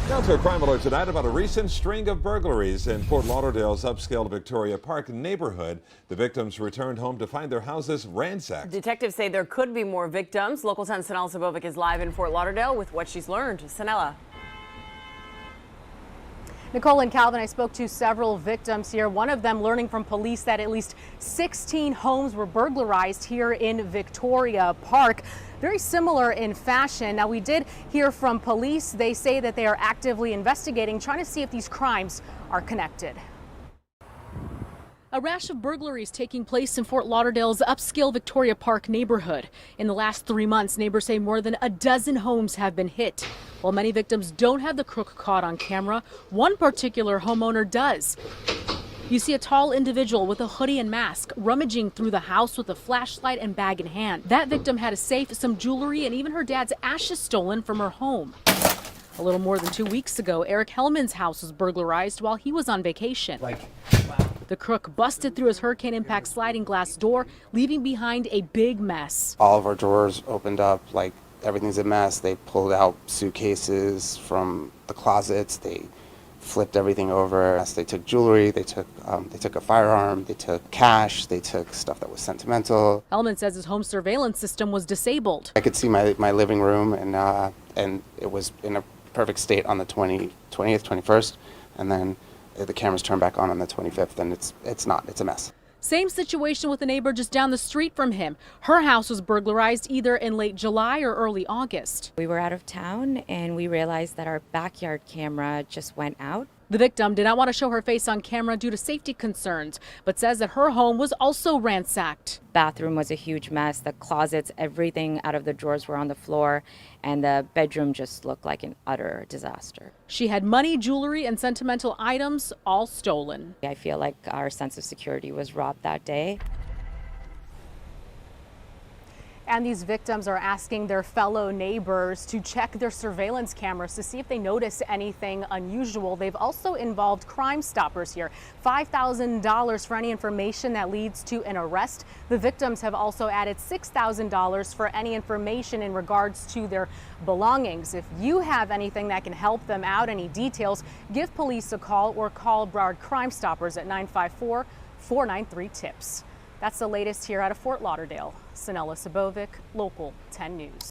Now to a crime alert tonight about a recent string of burglaries in Fort Lauderdale's upscale Victoria Park neighborhood. The victims returned home to find their houses ransacked. Detectives say there could be more victims. Local 10's Sanella Sabovic is live in Fort Lauderdale with what she's learned. Sanella. Nicole and Calvin, I spoke to several victims here. One of them learning from police that at least 16 homes were burglarized here in Victoria Park. Very similar in fashion. Now, we did hear from police. They say that they are actively investigating, trying to see if these crimes are connected. A rash of burglaries taking place in Fort Lauderdale's upscale Victoria Park neighborhood. In the last 3 months, neighbors say more than a dozen homes have been hit. While many victims don't have the crook caught on camera, one particular homeowner does. You see a tall individual with a hoodie and mask rummaging through the house with a flashlight and bag in hand. That victim had a safe, some jewelry, and even her dad's ashes stolen from her home. A little more than 2 weeks ago, Eric Hellman's house was burglarized while he was on vacation. The crook busted through his hurricane impact sliding glass door, leaving behind a big mess. All of our drawers opened up, like everything's a mess. They pulled out suitcases from the closets. They flipped everything over. They took jewelry, they took a firearm, they took cash, they took stuff that was sentimental. Hellman says his home surveillance system was disabled. I could see my living room, and it was in a perfect state on the 20th, 21st, and then the cameras turned back on the 25th, and it's a mess. Same situation with a neighbor just down the street from him. Her house was burglarized either in late July or early August. We were out of town and we realized that our backyard camera just went out. The victim did not want to show her face on camera due to safety concerns, but says that her home was also ransacked. Bathroom was a huge mess. The closets, everything out of the drawers were on the floor, and the bedroom just looked like an utter disaster. She had money, jewelry, and sentimental items all stolen. I feel like our sense of security was robbed that day. And these victims are asking their fellow neighbors to check their surveillance cameras to see if they notice anything unusual. They've also involved Crime Stoppers here. $5,000 for any information that leads to an arrest. The victims have also added $6,000 for any information in regards to their belongings. If you have anything that can help them out, any details, give police a call or call Broward Crime Stoppers at 954-493-TIPS. That's the latest here out of Fort Lauderdale. Sanella Sabovic, Local 10 News.